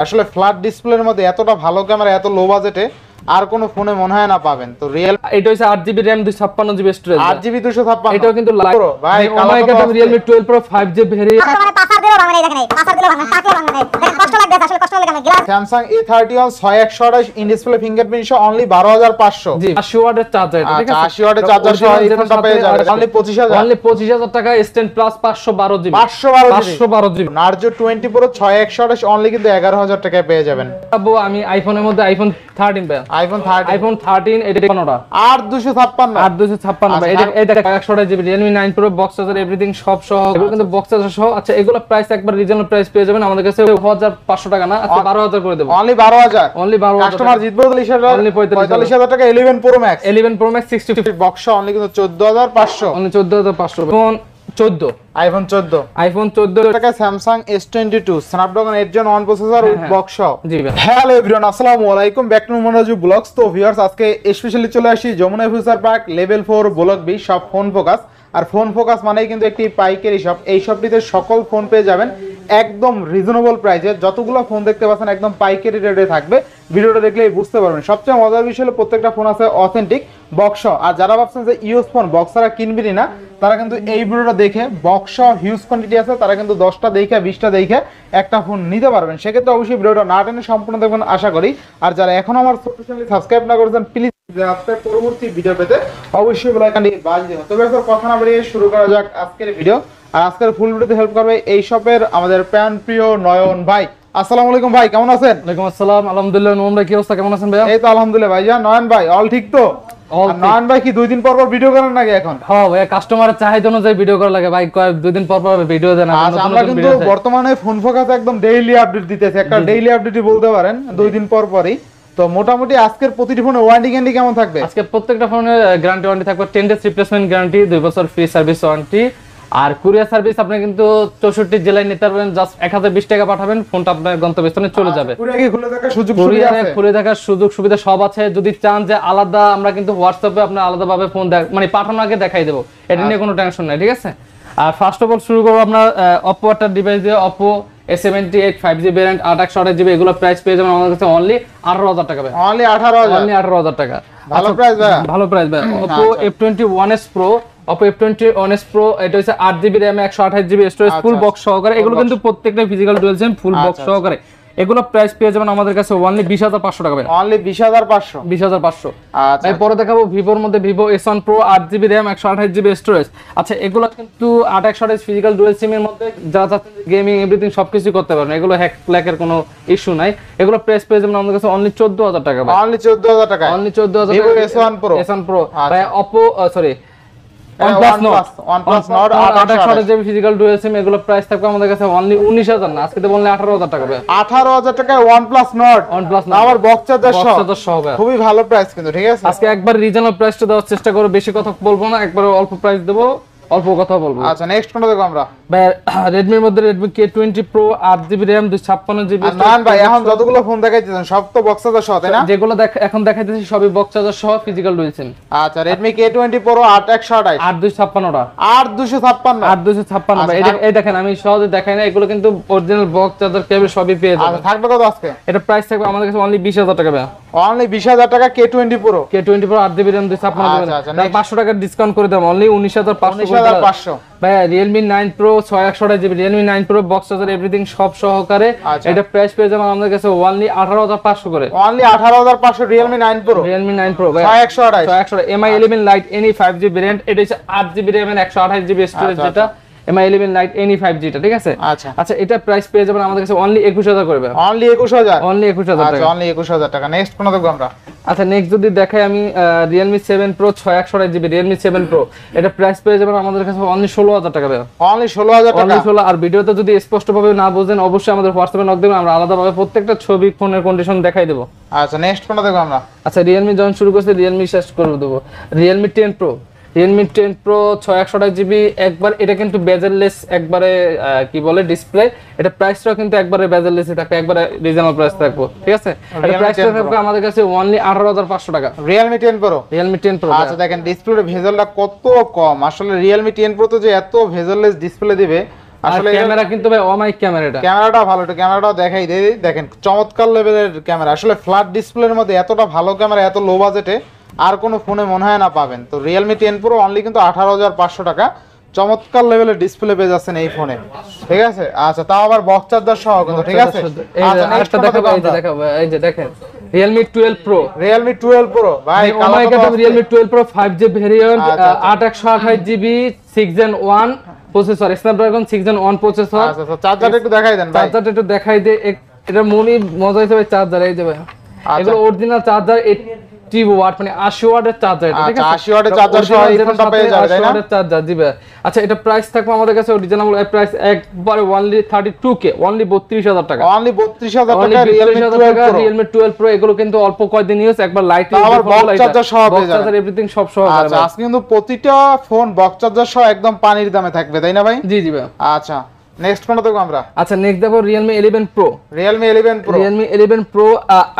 আসলে ফ্ল্যাট ডিসপ্লের মধ্যে এতটা ভালো ক্যামেরা এত লো বাজেটে আর কোন ফোনে মনে হয় না পাবেন। তো রিয়েল এটা হচ্ছে 8GB RAM 256GB storage, 8GB 256 এটাও কিন্তু ভাই Realme 12 Pro 5G variant. Samsung A31 6128 in display fingerprint সহ অনলি 12500। জি 80 ওয়াটের চার্জার, ঠিক আছে 80 ওয়াটের চার্জার সহ এই ফোনটা পেয়ে যাবেন অনলি 25000 টাকা। Stand plus 512GB 512GB Narzo 20 Pro 6128 only কিন্তু 11000 টাকায় পেয়ে যাবেন। আমি আইফোনের মধ্যে আইফোন 13 ভাই, আইফোন 13 এটা কোনটা 8256 ভাই, এটা 128GB Realme 9 Pro box charger everything সব সহ, এগুলো কিন্তু বক্স চার্জার সহ। আচ্ছা এগুলো প্রাইস একবার রিজনেবল প্রাইস পেয়ে যাবেন আমাদের কাছে 1500 টাকা না, আচ্ছা 12000 করে দেব অনলি 12000 কাস্টমার জিতবে 45000 অনলি 45000 টাকা 11 Pro Max 60 বক্স অনলি কিন্তু 14500 অনলি 14500 ফোন 14 আইফোন 14 টাকা Samsung S22 Snapdragon 8 Gen 1 processor with box. জি ভাই হ্যালো এভরিওয়ান, আসসালামু আলাইকুম, ব্যাক টু মনোজু ব্লগস। তো ভিউয়ার্স আজকে স্পেশালি চলে আসি Jamuna future park level 4 block B সব ফোন ফোকাস। আর ফোন ফোকাস মানেই কিন্তু একটি পাইকারি শপ। এই শপটিতে সকল ফোন পেয়ে যাবেন একদম রিজনেবল প্রাইসে। যতগুলো ফোন দেখতে পাচ্ছেন একদম পাইকারি রেটে থাকবে, ভিডিওটা দেখলেই বুঝতে পারবেন। সবচেয়ে মজার বিষয় হলো প্রত্যেকটা ফোন আছে অথেন্টিক বক্স। আর যারা ভাবছেন যে ইউজ ফোন বক্স ছাড়া কিনবেনই না, তারা কিন্তু এই ভিডিওটা দেখে বক্স হিউজ কোয়ান্টিটি আছে, তারা কিন্তু 10টা দেখে 20টা দেখে একটা ফোন নিতে পারবেন। সেক্ষেত্রে অবশ্যই ভিডিওটা না টেনে সম্পূর্ণ দেখবেন আশা করি। আর যারা এখন আমার চ্যানেলটি সাবস্ক্রাইব না করেছেন প্লিজ আপনার পরবর্তী ভিডিও পেতে অবশ্যই বেল আইকনটি বাজিয়ে দিন। তবে স্যার কথা না বাড়িয়ে শুরু করা যাক আজকের ভিডিও। আর আজকের ফুল ভিডিওতে হেল্প করবে এই শপের আমাদের প্যান প্রিয় নয়ন ভাই। আসসালামু আলাইকুম ভাই, কেমন আছেন? ওয়ালাইকুম আসসালাম, আলহামদুলিল্লাহ। নোমরা কি অবস্থা, কেমন আছেন ভাই? এই তো আলহামদুলিল্লাহ ভাইজান। নয়ন ভাই অল ঠিক তো? নয়ন ভাই কি 2 দিন পর পর ভিডিও করেন নাকি এখন? হ্যাঁ ভাই, কাস্টমারের চাহিদা অনুযায়ী ভিডিও করা লাগে ভাই, 2 দিন পর পর ভিডিও দেন। আমরা কিন্তু বর্তমানে ফোন ফোকাস একদম ডেইলি আপডেট দিতেছি, একটা ডেইলি আপডেটই বলতে পারেন 2 দিন পর পরই। তো মোটামুটি আজকের প্রতিটি ফোনে ওয়ারেন্টি গ্যারান্টি কেমন থাকবে? আজকে প্রত্যেকটা ফোনের গ্যারান্টি ওয়ারেন্টি থাকবে 10 ডেজ রিপ্লেসমেন্ট গ্যারান্টি, 2 বছর ফ্রি সার্ভিস ওয়ারেন্টি। আর কুরিয়ার সার্ভিস আপনি কিন্তু 64 জেলায় নিতে পারবেন, জাস্ট 1020 টাকা পাঠাবেন, ফোনটা আপনার গন্তব্যস্থানে চলে যাবে। কুরিয়ারে খুলে দেখার সুযোগ সুবিধা কুরিয়ারে আছে? খুলে দেখার সুযোগ সুবিধা সব আছে। যদি চান যে আলাদা, আমরা কিন্তু হোয়াটসঅ্যাপে আপনার আলাদাভাবে ফোন মানে পাঠানোর আগে দেখাই দেবো, এটা নিয়ে কোনো টেনশন নাই, ঠিক আছে? আর ফার্স্ট অফ অল শুরু করবো আপনার Oppo একটা ডিভাইস দিয়ে, Oppo A78 5G variant 8/128GB। এগুলো প্রাইস পেয়ে যাবেন আমাদের কাছে অনলি 18000 টাকা ভাই, অনলি 18000 অনলি 18000 টাকা। ভালো প্রাইস ভাই, ভালো প্রাইস ভাই। Oppo F21s Pro, Oppo F21s Pro এটা হচ্ছে 8GB RAM 128GB storage full box সহকারে। এগুলো কিন্তু প্রত্যেকটা ফিজিক্যাল ডুয়াল সিম ফুল বক্স সহকারে। এগুলো প্রাইস পেয়ে যাবেন আমাদের কাছে অনলি 20500 টাকা ভাই, অনলি 20500। 20500। আচ্ছা এই পরে দেখাবো ভিভোর মধ্যে Vivo S1 Pro 8GB RAM 128GB storage. আচ্ছা এগুলো কিন্তু 8/128 ফিজিক্যাল ডুয়াল সিম এর মধ্যে যারা চাচ্ছেন গেমিং এভরিথিং সবকিছু করতে পারবেন, এগুলো হ্যাক ফ্ল্যাকের কোনো ইস্যু নাই। এগুলো প্রাইস পেয়ে যাবেন আমাদের কাছে অনলি 14000 টাকা ভাই, অনলি 14000 টাকা, অনলি 14000 Vivo টাকা। S1 Pro ভাই Oppo sorry OnePlus Nord 8/128GB physical dual SIM, এগুলো প্রাইস থাকবে আমাদের কাছে অনলি 19000 না, আজকে দেব অনলি 18000 টাকা ভাই। 18000 টাকায় OnePlus Nord আমার বক্স চার্জার সহ ভাই, খুবই ভালো প্রাইস কিন্তু, ঠিক আছে? আজকে একবার রিজনেবল প্রাইসটা দেওয়ার চেষ্টা করব, বেশি কথা বলবো না, একবার অল্প প্রাইস দেব, অল্প কথা বলবো। আচ্ছা নেক্সট কোনটা দেখো আমরা ভাই? Redmi এর মধ্যে Redmi K20 Pro 8GB RAM 256GB। নান ভাই এখন যতগুলো ফোন দেখাইতেছেন সব তো বক্স চার্জার সহ, তাই না? যেগুলো এখন দেখাইতেছি সবই বক্স চার্জার সহ ফিজিক্যাল ডুয়াল সিম। আচ্ছা Redmi K20 Pro 8/128 8256টা 8256 ভাই। এই দেখেন আমি সহজে দেখাই না, এগুলো কিন্তু অরিজিনাল বক্স চার্জার কেবল সবই পেয়ে যাবেন। আচ্ছা থাকবে কত আজকে? এটা প্রাইস থাকবে আমাদের কাছে অনলি 20000 টাকা ভাই, অনলি 20000 টাকা K20 Pro 8GB RAM 256GB। 500 টাকা ডিসকাউন্ট করে দেব, অনলি 19500 ভাই। Realme 9 Pro 6128GB Realme 9 Pro box charger everything সব সহকারে। এটা প্রাইস পেয়ে যাবেন আমাদের কাছে অনলি 18500 করে, only 18500 Realme 9 Pro Realme 9 Pro ভাই 6128 MI 11 Lite any 5G variant. এটা হচ্ছে 8GB RAM 128GB স্টোরেজ, যেটা MI 11 Lite any 5G টা, ঠিক আছে? আচ্ছা এটা প্রাইস পেয়ে যাবেন আমাদের কাছে অনলি 21000 করে ভাই, অনলি 21000 অনলি 21000 টাকা, অনলি 21000 টাকা। নেক্সট কোন দেখব আমরা? আচ্ছা নেক্সট যদি দেখাই আমি Realme 7 Pro 6128GB Realme 7 Pro, এটা প্রাইস পেয়ে যাবেন আমাদের কাছে অনলি 16000 টাকা ভাই, অনলি 16000 টাকা, অনলি 16। আর ভিডিওতে যদি স্পষ্টভাবে না বুঝেন অবশ্যই আমাদের হোয়াটসঅ্যাপে নক দিবেন, আমরা আলাদাভাবে প্রত্যেকটা ছবি ফোনের কন্ডিশন দেখাই দেব। আচ্ছা নেক্সট কোনটা দেখব আমরা? আচ্ছা Realme যখন শুরু করছে Realme শেষ করে দেব। Realme 10 Pro Realme 10 Pro 6128GB একবার, এটা কিন্তু বেজেললেস একবারে কি বলে ডিসপ্লে। এটা প্রাইসটাও কিন্তু একবারে বেজেললেসই থাকবে, একবারে রিজনেবল প্রাইস থাকবে, ঠিক আছে? এটা প্রাইসটা থাকবে আমাদের কাছে অনলি 18500 টাকা Realme 10 Pro Realme 10 Pro। আচ্ছা দেখেন ডিসপ্লের ভেজেলটা কত কম, আসলে Realme 10 Pro তো যে এত ভেজেললেস ডিসপ্লে দিবে আসলে ক্যামেরা কিন্তু ভাই অমাইক ক্যামেরাটা, ক্যামেরাটা ভালো, একটু ক্যামেরাটাও দেখাই দেই। দেখেন চমৎকার লেভেলের ক্যামেরা, আসলে ফ্ল্যাট ডিসপ্লের মধ্যে এতটা ভালো ক্যামেরা এত লো বাজেটে আর কোনো ফোনে মনে হয় না পাবেন। তো Realme 10 Pro অনলি কিন্তু 18,500 টাকা, চমৎকার লেভেলের ডিসপ্লে পেয়ে যাচ্ছেন এই ফোনে, ঠিক আছে। আচ্ছা তাও আবার বক্স চার্জার সহ কিন্তু, ঠিক আছে। আচ্ছা নেক্সট দেখাবো, এই যে দেখেন Realme 12 Pro, Realme 12 Pro ভাই oh my god, Realme 12 Pro 5G variant, 8128GB 6 Gen 1 processor, Snapdragon 6 Gen 1 processor. আচ্ছা চার্জারটা একটু দেখাই দেন ভাই, চার্জারটা একটু দেখাই দে। এটা মনি মজা হিসেবে চার্জার, এই যে ভাই এগুলো অরিজিনাল চার্জার 80 ওয়াট, মানে 80 ওয়াটের চার্জার, এটা ঠিক আছে। 80 ওয়াটের চার্জার সহ এই ফোনটা পেয়ে যাবেন, তাই না? 80 ওয়াটের চার্জার দিবে। আচ্ছা এটা প্রাইস থাকবে আমাদের কাছে রিজনেবল প্রাইস একবারে অনলি 32K, অনলি 32,000 টাকা, অনলি 32,000 টাকা Realme 12 Pro। এগুলো কিন্তু অল্প কয়েকদিন ইউজ, একবার লাইট ইউজ, আবার বক্স চার্জার সহ পেয়ে যাবেন, চার্জার এভরিথিং সব সহ। আচ্ছা আজকে কিন্তু প্রতিটা ফোন বক্স চার্জার সহ একদম পানির দামে থাকবে, তাই না ভাই? জি জি ভাই। আচ্ছা নেক্সট কোনটা দেখব আমরা? আচ্ছা নেক্সট দেখো Realme 11 Pro, Realme 11 Pro, Realme 11 Pro,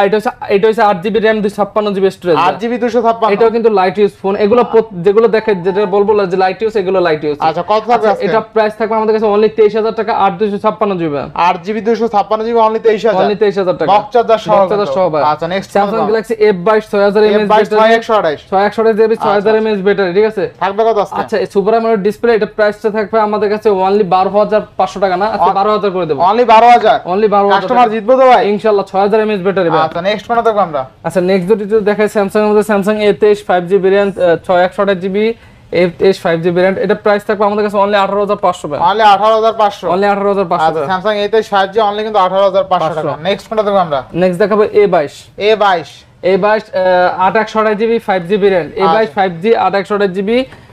এটা হচ্ছে 8GB RAM 256GB storage, 8GB 256। এটাও কিন্তু লাইট ইউজ ফোন, এগুলো যেগুলো দেখে যেটা বলবো যে লাইট ইউজ, এগুলো লাইট ইউজ। আচ্ছা কত থাকবে আজকে? এটা প্রাইস থাকবে আমাদের কাছে অনলি 23,000 টাকা, 8/256GB, 8GB 256GB only 23,000, only 23,000 টাকা, বক্স চার্জার সহ, বক্স চার্জার সহ ভাই। আচ্ছা next Samsung Galaxy F22 6000 mAh battery, 6128GB 6000 mAh battery, ঠিক আছে। থাকবে কত আজকে? আচ্ছা এই সুপার অ্যামোলেড ডিসপ্লে, এটা প্রাইসটা থাকবে আমাদের কাছে অনলি 12,500 টাকা, না আজকে 12,000 করে দেব, অনলি 12,000, অনলি 12,000। কাস্টমার জিতবো তো ভাই ইনশাআল্লাহ, 6000 mAh ব্যাটারি ভাই। আচ্ছা নেক্সট কোনটা দেখব আমরা? আচ্ছা নেক্সট যদি দেখাই Samsung এর মধ্যে Samsung A23 5G variant, 6128GB A23 5G variant, এটা প্রাইস থাকবে আমাদের কাছে অনলি 18,500 টাকা, অনলি 18,500, অনলি 18,500 আচ্ছা টাকা। Samsung A23 5G অনলি কিন্তু 18,500 টাকা। নেক্সট কোনটা দেখব আমরা? নেক্সট দেখাবো A22 8128GB 5G variant, A22 5G 8128GB,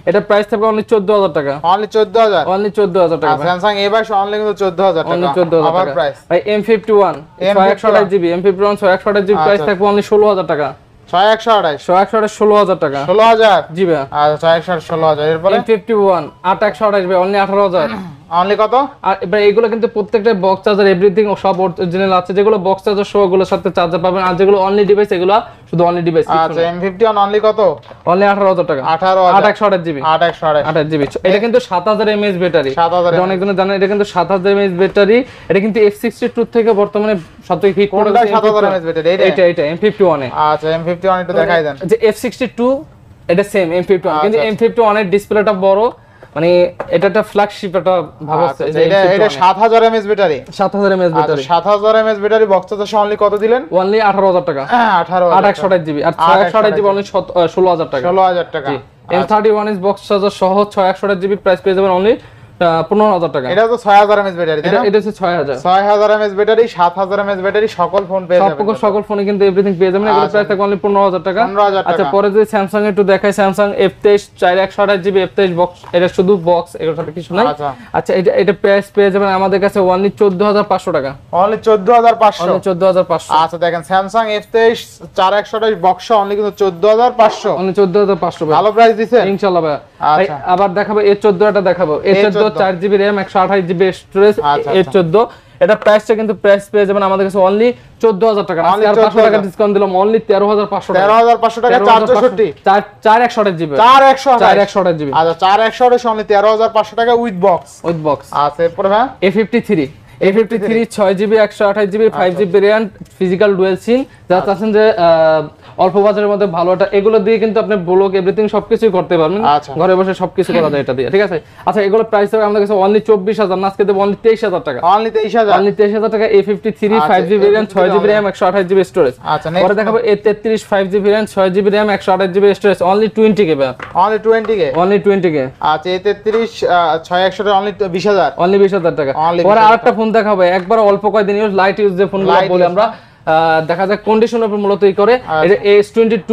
এটা প্রাইস থাকবে অনলি 14,000 টাকা, অনলি 14,000, অনলি 14,000 টাকা। Samsung A22 অনলি কিন্তু 14,000 টাকা, অনলি 14,000 আবার টাকা প্রাইস ভাই। M51 6128GB, M51 6128GB price থাকবে অনলি 16,000 টাকা, 6128, 6128 16,000 টাকা, 16,000, জি ভাই। আচ্ছা 6128 16,000। এরপরে M51 8128 অনলি 18,000। অনলি কত? আর এবার এগুলো কিন্তু প্রত্যেকটা বক্স চার্জার এভরিথিং সব অরিজিনাল আছে, যেগুলো বক্স চার্জার সহ ওগুলোর সাথে চার্জার পাবেন, আর যেগুলো অনলি ডিভাইস এগুলো শুধু অনলি ডিভাইস। আচ্ছা M51 অনলি কত? অনলি 18,000 টাকা, 18,000, 8128GB, 28GB। এটা কিন্তু 7000 mAh ব্যাটারি, 7000, এটা অনেকজন জানেন, এটা কিন্তু 7000 mAh ব্যাটারি। এটা কিন্তু F62 থেকে বর্তমানে সবথেকে হিট করে কোনটা 7000 mAh ব্যাটারি? এটা M51 এ। আচ্ছা M51 একটু দেখাই দেন। যে F62 এটা সেম M51, কিন্তু M51 এর ডিসপ্লেটা বড়, মানে এটা একটা ফ্ল্যাগশিপ একটা ভাব আছে। এটা 7000 mAh battery, 7000 mAh battery, 7000 mAh battery box charger সহ অনলি কত দিলেন? অনলি 18,000 টাকা, 18,000, 8128GB, আর 6128GB অনলি 16,000 টাকা, 16,000 টাকা। M31 ইস বক্স চার্জার সহ 6128GB প্রাইস পেয়ে যাবেন অনলি 15,000 টাকা। এটা তো 6000 mAh ব্যাটারি, তাই না? এটা হচ্ছে 6000 mAh ব্যাটারি, 7000 mAh ব্যাটারি, সকল ফোন পেয়ে যাবেন, সকল ফোনে কিন্তু এভরিথিং পেয়ে যাবেন। এগুলো প্রাইস থাকবে অনলি 15,000 টাকা। 15,000 টাকা। আচ্ছা পরে যদি Samsung একটু দেখাই, Samsung F23 4128GB F23 box, এটা শুধু বক্স, এগুলোর সাথে কিছু নাই। আচ্ছা এটা প্রাইস পেয়ে যাবেন আমাদের কাছে অনলি 14,500 টাকা, অনলি 14,500, অনলি 14,500। আচ্ছা দেখেন Samsung F23 4128 বক্স অনলি কিন্তু 14,500, অনলি 14,500 ভালো প্রাইস দিছেন ইনশাআল্লাহ ভাই। আচ্ছা আবার দেখাবো A14 এটা দেখাবো, A14 4GB RAM 128GB storage, A14 এটা প্রাইসটা কিন্তু প্রাইস পেয়ে যাবেন আমাদের কাছে অনলি 14,000 টাকা, আর 500 টাকা ডিসকাউন্ট দিলাম অনলি 13,500 টাকা, 13,500 টাকা, 464, 4128GB, 4128GB, আচ্ছা 4128 অনলি 13,500 টাকা উইথ বক্স, আচ্ছা এরপর ভাই A53 6GB 128GB 5GB variant, physical dual সিম, যারা চাচ্ছেন যে অল্প বাজারের মধ্যে ভালো একটা, এগুলো দিয়ে কিন্তু আপনি ব্লগ এভরিথিং সবকিছুই করতে পারবেন, ঘরে বসে সবকিছু করা যায় এটা দিয়ে, ঠিক আছে। আচ্ছা এগুলো প্রাইস হবে আমাদের কাছে অনলি 24,000, না আজকে দেব অনলি 23,000 টাকা, অনলি 23,000 টাকা। A53 5GB variant 6GB RAM 128GB storage. আচ্ছা পরে দেখাবো A33 5GB variant 6GB RAM 128GB storage, only 20K ভাই, অনলি 20K, অনলি 20K। আচ্ছা A33 6100 অনলি 20,000, অনলি 20,000 টাকা। পরে আরেকটা ফোন দেখাবো, একবার অল্প কয়েকদিন ইউজ লাইট ইউজ যে ফোনগুলো বলি আমরা, দেখা যায় কন্ডিশনের উপর মূলত ই করে। এটা S22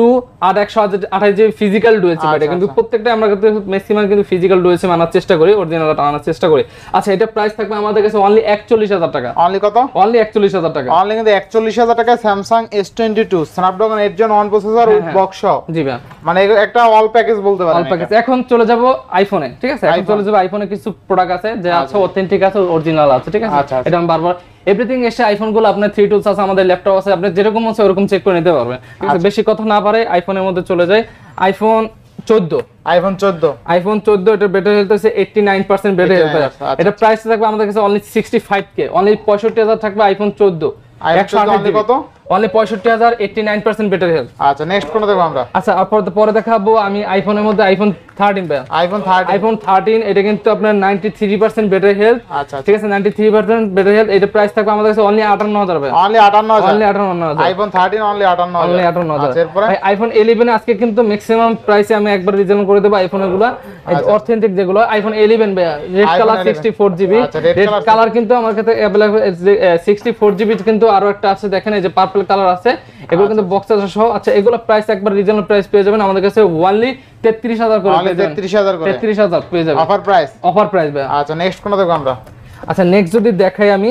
8128GB ফিজিক্যাল ডুয়াল সিম, এটা কিন্তু প্রত্যেকটা আমরা কিন্তু ম্যাক্সিমাম কিন্তু ফিজিক্যাল ডুয়াল সিম আনার চেষ্টা করি, অরিজিনালটা আনার চেষ্টা করি। আচ্ছা এটা প্রাইস থাকবে আমাদের কাছে অনলি 41,000 টাকা, অনলি কত? অনলি 41,000 টাকা, অনলি কিন্তু 41,000 টাকা Samsung S22 Snapdragon 8 Gen 1 processor with box সহ। জি ভাই, মানে একটা অল প্যাকেজ বলতে পারেন, অল প্যাকেজ। এখন চলে যাব আইফোনে, ঠিক আছে। এখন চলে যাব আইফোনে, কিছু প্রোডাক্ট আছে যে আছে অথেন্টিক আছে, অরিজিনাল আছে, ঠিক আছে। এটা আমি বারবার এভরিথিং এসে আইফোন গুলো আপনার 3 টুলস আছে, আমাদের ল্যাপটপ আছে, আপনি যেরকম আছে ওরকম চেক করে নিতে পারবেন, ঠিক আছে। বেশি কথা না পারে আইফোনের মধ্যে চলে যায়। আইফোন 14 আইফোন 14 আইফোন 14 এটা ব্যাটারি হেলথ আছে 89% ব্যাটারি হেলথ। এটা প্রাইস থাকবে আমাদের কাছে অনলি 65k, অনলি 65000 থাকবে আইফোন 14 128 কত? Only 65000, 89% battery health. আচ্ছা নেক্সট কোন দেখব আমরা? আচ্ছা পরে দেখাবো আমি আইফোনের মধ্যে আইফোন 13 ভাই। আইফোন 13 এটা কিন্তু আপনার 93% ব্যাটারি হেলথ। আচ্ছা ঠিক আছে, 93% ব্যাটারি হেলথ। এটা প্রাইস থাকবে আমাদের কাছে অনলি 58000 ভাই। Only 58000, only 58000 iPhone 13 only 58000, only 58000। আচ্ছা এরপরে ভাই আইফোন 11 আজকে কিন্তু ম্যাক্সিমাম প্রাইসে আমি একবার রিজেন করে দেব আইফোনগুলো, অথেন্টিক যেগুলো আইফোন 11 ভাই, red colour 64GB। Red colour কিন্তু আমার কাছে अवेलेबल 64GB, কিন্তু আরো একটা আছে দেখেন, এই যে পার্পল কালার আছে, এগুলো কিন্তু বক্স চার্জার সহ। আচ্ছা এগুলো প্রাইস একবার রিজনেবল প্রাইস পেয়ে যাবেন আমাদের কাছে অনলি 33000 করে, অনলি 33000 করে, 33000 পেয়ে যাবেন অফার প্রাইস ভাই। আচ্ছা নেক্সট কোন দেখব আমরা? আচ্ছা নেক্সট যদি দেখাই আমি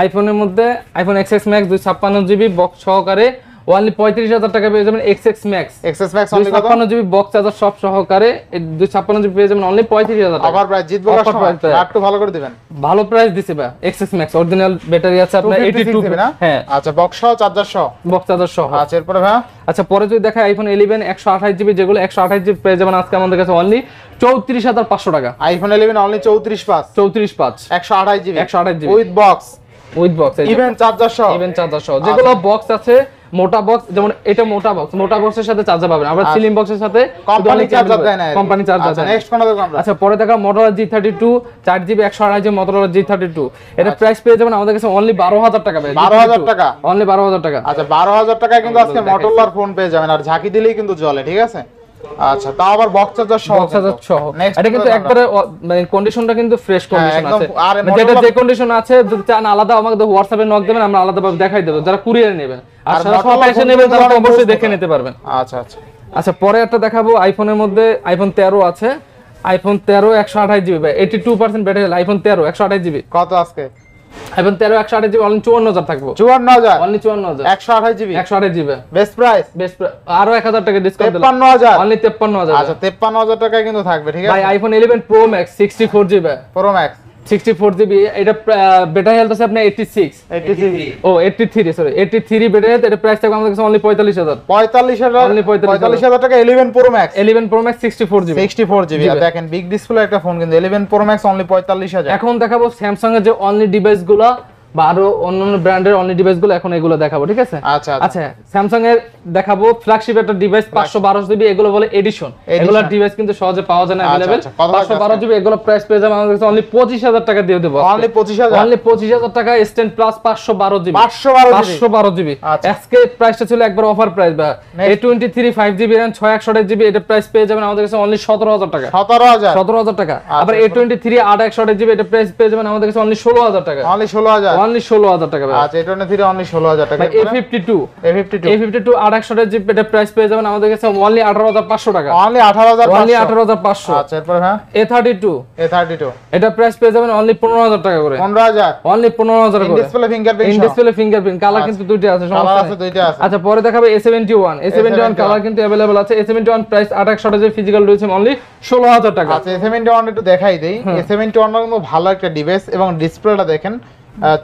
আইফোনের মধ্যে iPhone XS Max 256GB box সহকারে অনলি 35000 টাকা পেয়ে যাবেন। XS Max অনলি কত? 256GB বক্স চার্জার সব সহকারে 256GB পেয়ে যাবেন অনলি 35000 টাকা। অফার প্রাইস জিতবো কাস্টমার, একটু ভালো করে দিবেন। ভালো প্রাইস দিছে ভাই। XS Max অরিজিনাল ব্যাটারি আছে আপনার 82 না? হ্যাঁ আচ্ছা বক্স সহ চার্জার সহ, বক্স চার্জার সহ। আচ্ছা এরপরে ভাই? আচ্ছা পরে যদি দেখাই আইফোন 11 128GB, যেগুলো 128GB পেয়ে যাবেন আজকে আমাদের কাছে অনলি 34500 টাকা। IPhone 11 only 34500, 128GB 128GB with box, with box, even charger সহ, যেগুলো বক্স আছে মোটা বক্স, যেমন এটা মোটা বক্সের সাথে চার্জার পাবেন। আমরা স্লিম বক্সের সাথে কোম্পানি চার্জার দেয় না, কোম্পানি চার্জার দেয়। নেক্সট কোন দেখব আমরা? আচ্ছা পরে দেখা Motorola G32 4GB 128GB Motorola G32, এটা প্রাইস পেয়ে যাবেন আমাদের কাছে অনলি 12000 টাকা ভাই। 12000 টাকা, অনলি 12000 টাকা। আচ্ছা 12000 টাকায় কিন্তু আজকে Motorola ফোন পেয়ে যাবেন, আর ঝাঁকি দিলেই কিন্তু জ্বলে, ঠিক আছে? আচ্ছা তাও আবার বক্স চার্জার সহ, এটা কিন্তু একবারে মানে কন্ডিশনটা কিন্তু ফ্রেশ কন্ডিশন আছে, আর যেটা যে কন্ডিশন আছে যদি চান আলাদা আমাকে হোয়াটসঅ্যাপে নক দিবেন, আমরা আলাদাভাবে দেখাই দেব যারা কুরিয়ার নেবেন, আর যারা শপে এসে নেবেন তারা তো অবশ্যই দেখে নিতে পারবেন। আচ্ছা আচ্ছা আচ্ছা পরে একটা দেখাবো আইফোনের মধ্যে আইফোন 13 আছে, আইফোন 13 128GB ভাই, 82% ব্যাটারি, আইফোন 13 128GB কত আজকে? আইফোন 13 128GB অনলি 54000 থাকবে। 54000 অনলি 54000, 128GB বেস্ট প্রাইস, আরো 1000 টাকা ডিসকাউন্ট দিলাম, 53000 অনলি 53000। আচ্ছা 53000 টাকায় কিন্তু থাকবে, ঠিক আছে ভাই iPhone 11 Pro Max 64GB Pro Max 64GB, এটা ব্যাটারি হেলথ আছে আপনার 86 ও 83 সরি 83 ব্যাটারি হেলথ। এটা প্রাইস থাকবে আমাদের কাছে অনলি 45000 অনলি 45000 টাকা 11 Pro Max 11 Pro Max 64GB। আর দেখেন বিগ ডিসপ্লে একটা ফোন, কিন্তু 11 Pro Max অনলি 45000। এখন দেখাবো স্যামসাং এর যে অনলি ডিভাইসগুলো বা আরো অন্যান্য ব্র্যান্ডের অনলি ডিভাইসগুলো, এখন এগুলো দেখাবো, ঠিক আছে? আচ্ছা আচ্ছা স্যামসাং এর দেখাবো ফ্ল্যাগশিপ একটা ডিভাইস 512GB, এগুলো বলে এডিশন, এগুলোর ডিভাইস কিন্তু সহজে পাওয়া যায় না अवेलेबल। 512GB এগুলো প্রাইস পেয়ে যাবেন আমাদের কাছে অনলি 25000 টাকা দিয়ে দেব, অনলি 25000 টাকা স্ট্যান্ড প্লাস 512GB 512GB। আজকে প্রাইসটা ছিল একবার অফার প্রাইস বা A23 5GB RAM 6128GB, এটা প্রাইস পেয়ে যাবেন আমাদের কাছে অনলি 17000 টাকা। 17000 টাকা। আবার A23 8128GB, এটা প্রাইস পেয়ে যাবেন আমাদের কাছে অনলি 16000 টাকা, অনলি 16000 টাকা ভাই। আচ্ছা A23 অনলি 16000 টাকা। A52 8128GB, এটা প্রাইস পেয়ে যাবেন আমাদের কাছে অনলি 18500 টাকা, অনলি 18500। আচ্ছা এরপর হ্যাঁ A32 এটা প্রাইস পেয়ে যাবেন অনলি 15000 টাকা করে, 15000 অনলি 15000 করে। Display fingerprint, display fingerprint colour কিন্তু দুইটা আছে, সমস্যা আছে দুইটা আছে। আচ্ছা পরে দেখাবে A71 কালার কিন্তু अवेलेबल আছে। A71 প্রাইস 2800 ফিজিক্যাল রয়েছে অনলি 16000 টাকা। আচ্ছা A71 একটু দেখাই দেই। A71 কিন্তু ভালো একটা ডিভাইস, এবং ডিসপ্লেটা দেখেন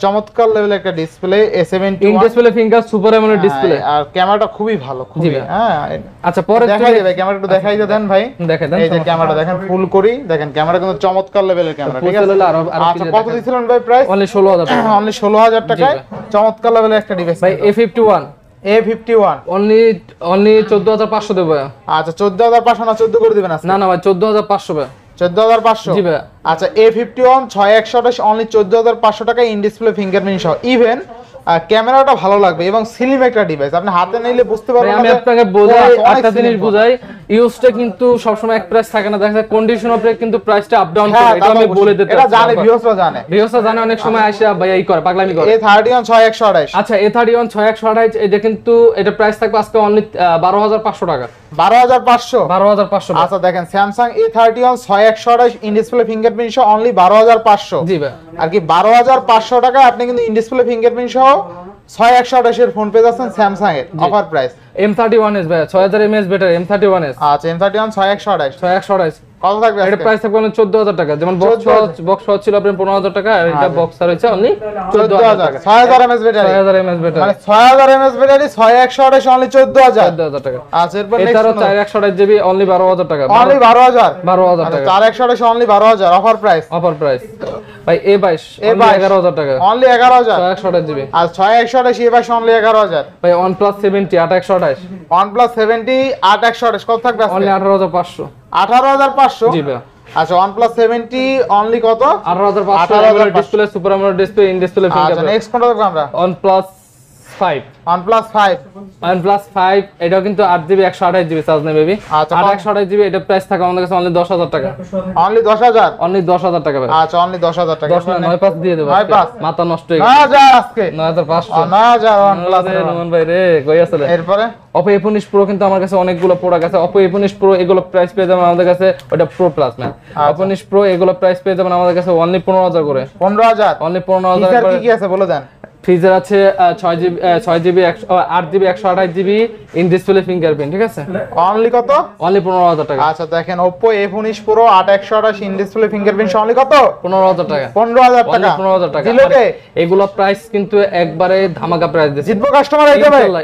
চমৎকার লেভেলের একটা display. A71 in display finger super AMOLED display, আর ক্যামেরাটা খুবই ভালো, খুবই হ্যাঁ। আচ্ছা পরে দেখাই দেবে ক্যামেরাটা, একটু দেখাই দেন ভাই, দেখাই দেন। এই যে ক্যামেরাটা দেখেন ফুল করি, দেখেন ক্যামেরা কিন্তু চমৎকার লেভেলের ক্যামেরা, ঠিক আছে? আচ্ছা কত দিছিলেন ভাই প্রাইস? অনলি 16000 টাকা, অনলি 16000 টাকায় চমৎকার লেভেলের একটা ডিভাইস ভাই। A51 অনলি 14500 দেব। আচ্ছা 14500 না 14 করে দিবেন আজকে? না ভাই 14500 ভাই, 14500 জি ভাই। আচ্ছা A51 6128 অনলি 14500 টাকা, ইন ডিসপ্লে ফিঙ্গারপ্রিন্ট সহ। ইভেন ক্যামেরাটা ভালো লাগবে এবং স্লিম একটা ডিভাইস, আপনি হাতে নিলে বুঝতে পারবেন না। আমি আপনাকে বোঝাই একটা জিনিস বুঝাই, ইউজটা কিন্তু সবসময় এক প্রাইস থাকে না, দেখা যায় কন্ডিশন অফ কিন্তু প্রাইসটা আপ ডাউন করে, এটা আমি বলে দিতে এটা জানে ভিউয়ার্সরা জানে অনেক সময় আইসা ভাই এই করে পাগলামি করে। A31 6128 আচ্ছা A31 6128 এটা কিন্তু এটা প্রাইস থাকবে আজকে অনলি 12500 টাকা, 12500। আচ্ছা দেখেন Samsung A31 6128 in display fingerprint সহ অনলি 12500। জি ভাই, আর কি 12500 টাকায় আপনি কিন্তু ইন ডিসপ্লে ফিঙ্গারপ্রিন্ট সহ 6128 এর ফোন পেয়ে যাচ্ছেন স্যামসাং এর অফার প্রাইস। M31s ভাই 6000 mAh ব্যাটারি M31s। আচ্ছা M31 6128 কত থাকবে এটা প্রাইস থাকবে 14000 টাকা, যেমন বক্স সহ ছিল আপনার 15000 টাকা, আর এটা বক্স আর হচ্ছে অনলি 14000 টাকা। 6000 mAh ব্যাটারি, 6000 mAh ব্যাটারি, মানে 6000 mAh ব্যাটারি 6128 অনলি 14000 টাকা। আচ্ছা, এরপর এটারও 4128 জিবি অনলি 12000 টাকা, অনলি 12000 টাকা। 4128 অনলি 12000 অফার প্রাইস ভাই A22 অনলি 11000 টাকা, অনলি 11000 6128 জিবি। আর 6128 এবার অনলি 11000। ভাই OnePlus 70 8128 OnePlus 70 8128 কত থাকবে আজকে? অনলি 18500 18500 জি ভাই। আচ্ছা, OnePlus 70 অনলি কত? 18500 display, super AMOLED display, in display আচ্ছা, ফিঙ্গারপ্রিন্ট। নেক্সট কোনটা দেখব আমরা? OnePlus 5 OnePlus 5 এটাও কিন্তু 8GB 128GB চার্জ নেবে বেবি। আচ্ছা, 128GB এটা প্রাইস থাকে আমাদের কাছে অনলি 10000 টাকা, অনলি 10000, অনলি 10000 টাকা ভাই। আচ্ছা, অনলি 10000 টাকা। 10 না 95 দিয়ে দেব, 95 মাথা নষ্ট হয়ে গেছে। 9000 আজকে 9500 9000 OnePlus রহমান ভাই রে, কই আসলে? এরপরে Oppo A15 Pro কিন্তু আমার কাছে অনেকগুলো প্রোডাক্ট আছে। Oppo A15 Pro এগুলো প্রাইস পেয়ে যাবেন আমাদের কাছে, ওটা Pro Plus না। Oppo A15 Pro এগুলো প্রাইস পেয়ে যাবেন আমাদের কাছে অনলি 15000 করে, 15000 অনলি 15000 ফিচার করে। কি আছে বলে দেন? ফিচার আছে 6GB 8GB 128GB in display fingerprint, ঠিক আছে? অনলি কত? অনলি 15000 টাকা। আচ্ছা, দেখেন Oppo A15 Pro 8128 in display fingerprint only কত? 15000 টাকা, 15000 টাকা, 15000 টাকা। দিলকে এগুলো প্রাইস কিন্তু একবারে ধামাকা প্রাইস দিচ্ছে। জিতবো কাস্টমার এইটা ভাই? ইনশাআল্লাহ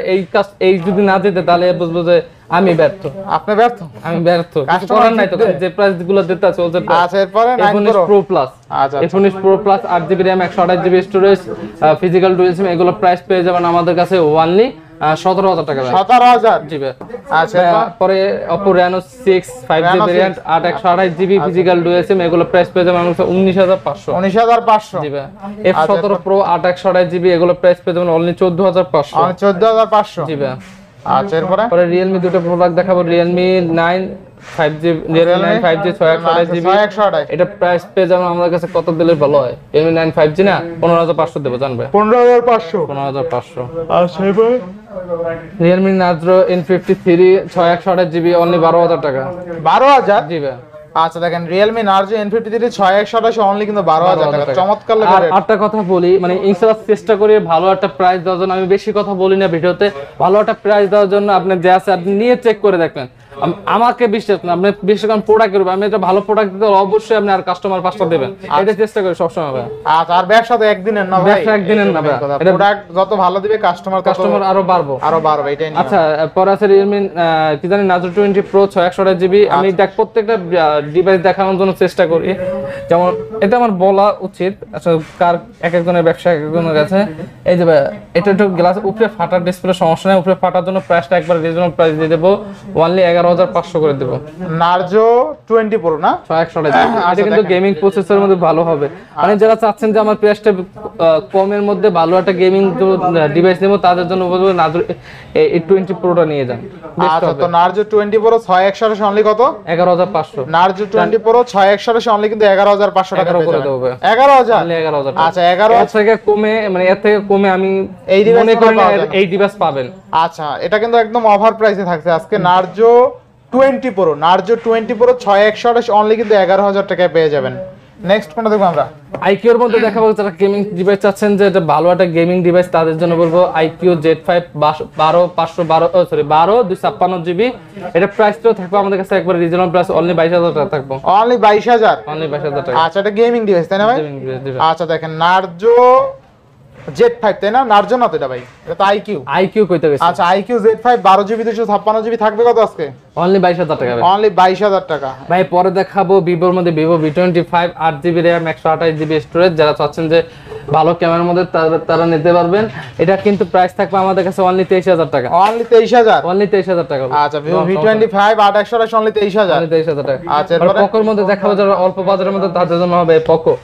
এই যদি না দিতে তাহলে বুঝবো যে আমি ব্যর্থ, আপনি ব্যর্থ। আমি ব্যর্থ, কিছু Customer করার নাই তো, জিতবে। যে প্রাইস গুলো দিতে চলছে। আচ্ছা, এরপরে 9 A15 Pro Pro Plus, আচ্ছা, A15 Pro Plus 8GB RAM 128GB storage, physical dual SIM, এগুলো প্রাইস পেয়ে যাবেন আমাদের কাছে অনলি 17000 টাকা। 17000 জি ভাই। আচ্ছা, পরে Oppo Reno 6 5G variant 8128GB physical dual SIM, এগুলো প্রাইস পেয়ে যাবেন আমাদের কাছে 19500। 19500 জি ভাই। F17 Pro 8128GB এগুলো প্রাইস পেয়ে যাবেন অনলি 14500। 14500 জি ভাই। আচ্ছা, এরপরে পরে Realme দুটো প্রোডাক্ট দেখাবো, Realme 9 5G, Realme 9 5G 6128GB, 6128 এটা প্রাইস পেয়ে যাবেন আমাদের কাছে কত দিলে ভালো হয়? Realme 9 5G না 15500 দেব, জানবে? 15500 15500। আচ্ছা, এবার Realme Narzo N53 6128GB only 12000 টাকা। 12000 জি ভাই। আচ্ছা, দেখেন Realme Narzo N53 6128 অনলি কিন্তু 12000 টাকা, চমৎকার আর লাগে। একটা কথা বলি, মানে ইনশাআল্লাহ চেষ্টা করি ভালো একটা প্রাইস দেওয়ার জন্য, আমি বেশি কথা বলি না ভিডিওতে, ভালো একটা প্রাইস দেওয়ার জন্য আপনি যে আছে আপনি নিয়ে চেক করে দেখবেন। আমাকে বিশ্বাস না, আপনি বিশ্বাস করেন প্রোডাক্ট করবেন, আমি এটা ভালো প্রোডাক্ট দিতে হলে অবশ্যই আপনি আর কাস্টমার 5টা দেবেন, এটা চেষ্টা করি সবসময় ভাই। আচ্ছা, আর ব্যবসা তো একদিনের না ভাই, ব্যবসা একদিনের না ভাই, এটা প্রোডাক্ট যত ভালো দিবে কাস্টমার আরো বাড়বো, এটাই নিয়ম। আচ্ছা, পরে আছে Realme কি জানি Narzo 20 Pro 6128GB। আমি প্রত্যেকটা ডিভাইস দেখানোর জন্য চেষ্টা করি, যেমন এটা আমার বলা উচিত, আসলে কার একজনের ব্যবসা একজনের কাছে। এই যে ভাই, এটা একটু গ্লাস উপরে ফাটার ডিসপ্লে, সমস্যা নাই, উপরে ফাটার জন্য প্রাইসটা একবার রিজনেবল প্রাইস দিয়ে দেবো, অনলি 11500 করে দেবো। Narzo 20 Pro না 6128GB, এটা কিন্তু গেমিং প্রসেসরের মধ্যে ভালো হবে। মানে যারা চাচ্ছেন যে আমার প্রাইসটা কমের মধ্যে ভালো একটা গেমিং ডিভাইস নেব, তাদের জন্য বলবো Narzo 20 Proটা নিয়ে যান। আচ্ছা, তো Narzo 20 Pro 6128 অনলি কত? 11500। Narzo 20 Pro 6128 অনলি কিন্তু 11500 টাকা করে পেয়ে দেবো যাবেন। 11000 অনলি 11000। আচ্ছা, 11 এর থেকে কমে, মানে এর থেকে কমে আমি এই ডিভাইস মনে করি না পাওয়া যায়। এই ডিভাইস পাবেন। আচ্ছা, এটা কিন্তু একদম অফার প্রাইসে থাকছে আজকে Narzo 20 Pro 6128 অনলি কিন্তু 11000 টাকায় পেয়ে যাবেন। নেক্সট কোনটা দেখব আমরা? IQ এর মধ্যে দেখাবো, যারা গেমিং ডিভাইস চাচ্ছেন যে এটা ভালো একটা গেমিং ডিভাইস, তাদের জন্য বলবো IQ Z5 12556GB। এটা প্রাইসটাও থাকবে আমাদের কাছে একবার রিজনেবল প্রাইস, অনলি 22000 টাকা থাকবে, অনলি 22000। অনলি 22000 টাকা। আচ্ছা, এটা গেমিং ডিভাইস তাই না ভাই? Gaming device. আচ্ছা, দেখেন Narzo Z5 তাই না? Narzo না তো এটা ভাই, এটা তো IQ কইতে গেছে। আচ্ছা, IQ Z5 12GB 256GB থাকবে কত আজকে? অনলি 22000 টাকা। অনলি 22000 টাকা। ভাই পরে দেখাবো ভিভোর মধ্যে Vivo V25 8GB RAM 128GB storage, যারা চাচ্ছেন যে ভালো ক্যামেরার মধ্যে তারা নিতে পারবেন। এটা কিন্তু প্রাইস থাকবে আমাদের কাছে অনলি 23000 টাকা, অনলি 23000। অনলি 23000 টাকা। আচ্ছা, Vivo V25 8128 অনলি 23000। অনলি 23000 টাকা। আচ্ছা, আর পোকোর মধ্যে দেখাবো, যারা অল্প বাজারের মধ্যে তাদের জন্য হবে Poco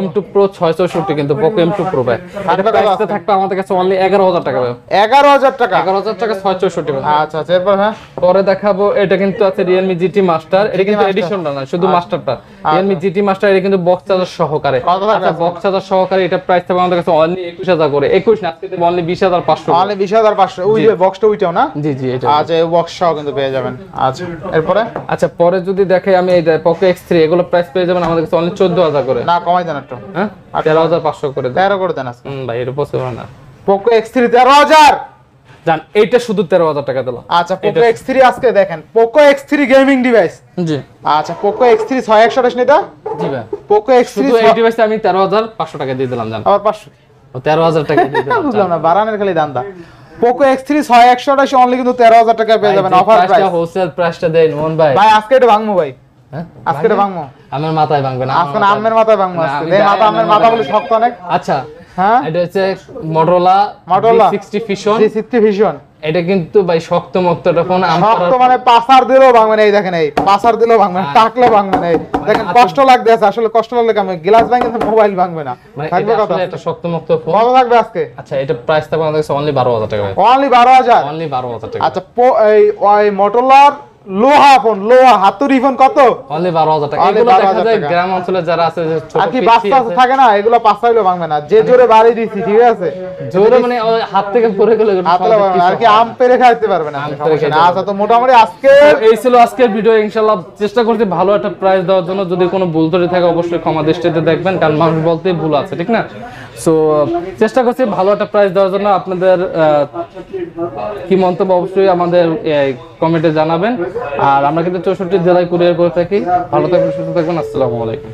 M2 Pro 664, কিন্তু Poco M2 Pro ভাই এটা প্রাইসটা থাকবে আমাদের কাছে অনলি 11000 টাকা ভাই। 11000 টাকা। 11000 টাকা 664 ভাই। আচ্ছা, এরপর হ্যাঁ পরে দেখাবো, এটা কিন্তু আছে Realme GT Master, এটা কিন্তু এডিশনটা না, শুধু মাস্টারটা। Realme GT Master এটা কিন্তু বক্স চার্জার সহকারে। আচ্ছা, বক্স চার্জার সহকারে এটা প্রাইস থাকবে আমাদের কাছে অনলি 21000 করে। 21 না, আজকে দেব অনলি 20500। অনলি 20500। ওই যে বক্সটা ওইটাও না? জি এটা। আচ্ছা, এই বক্স সহ কিন্তু পেয়ে যাবেন। আচ্ছা, এরপরে আচ্ছা, পরে যদি দেখে আমি এই Poco X3 এগুলো প্রাইস পেয়ে যাবেন আমাদের কাছে অনলি 14000 করে। না, কমাই দেন একটু। হ্যাঁ, 13500 করে দেন। 13 করে দেন আজকে। ভাই এটা পসিবল না। Poco X3 13000। জান এইটা শুধু 13,000 টাকা দিলাম। আচ্ছা পোকো X3 আজকে দেখেন পোকো X3 গেমিং ডিভাইস। জি আচ্ছা পোকো X3 6128 নিতা। জি ভাই পোকো X3 শুধু এই ডিভাইসে আমি 13,500 টাকা দিয়ে দিলাম জান। আবার 500 ও 13,000 টাকা দিয়ে দিলাম। বুঝলাম না বাড়ানোর খালি দামটা। পোকো X3 6128 অনলি কিন্তু 13,000 টাকা পেয়ে যাবেন অফার প্রাইস। হোলসেল প্রাইসটা দেন মোহন ভাই। ভাই আজকে এটা ভাঙমু ভাই। হ্যাঁ আজকে এটা ভাঙমু। আমার মাথায় ভাঙবে না। আজকে আমের মাথায় ভাঙমু আজকে। দেই মাথা আমের মাথা বলে শক্ত অনেক। আচ্ছা হ্যাঁ এটা হচ্ছে Motorola G60 Fusion। G60 Fusion এটা কিন্তু ভাই শক্ত মক্ত একটা ফোন। শক্ত মানে পাসার দিলেও ভাঙবে না। এই দেখেন এই পাসার দিলেও ভাঙবে না, টাকলেও ভাঙবে না। দেখেন কষ্ট লাগতেছে আসলে, কষ্ট লাগলে কেমন গ্লাস ভাঙে কিন্তু মোবাইল ভাঙবে না। মানে থাকবে এটা কথা আসলে একটা শক্ত মক্ত ফোন। কত থাকবে আজকে? আচ্ছা এটা প্রাইস থাকবে আমাদের কাছে অনলি 12,000 টাকা ভাই। অনলি 12,000। অনলি 12,000 টাকা। আচ্ছা ওই মোটরোলার লোহা ফোন, লোহা হাতুড়ি ফোন কত? অনলি 12,000 টাকা। Only এগুলো দেখা 12,000 যায় টাকা। গ্রাম অঞ্চলে যারা আছে যে ছোট আর কি পিসি বাচ্চা আছে, থাকে না, এগুলো পাঁচটা হইলেও ভাঙবে না। যে জোরে বাড়ি দিছি ঠিক আছে, জোরে মানে ওই হাত থেকে পড়ে গেলে এগুলো হাতলে সহজে ভাঙবে না। কিছু আর কি হয় না। আম পেরে খাইতে পারবে না, আম পেরে সমস্যা খাইতে না। আচ্ছা তো মোটামুটি আজকে এই ছিল আজকের ভিডিও। ইনশাআল্লাহ চেষ্টা করছি ভালো একটা প্রাইস দেওয়ার জন্য। যদি কোনো ভুল ত্রুটি থাকে অবশ্যই ক্ষমা দৃষ্টিতে দেখবেন, কারণ মানুষ বলতেই ভুল আছে, ঠিক না? সো চেষ্টা করছি ভালো একটা প্রাইস দেওয়ার জন্য। আপনাদের কি মন্তব্য অবশ্যই আমাদের কমেন্টে জানাবেন। আর আমরা কিন্তু 64 জেলায় কুরিয়ার করে থাকি। ভালো থাকবেন, সুস্থ থাকবেন। আসসালামু আলাইকুম।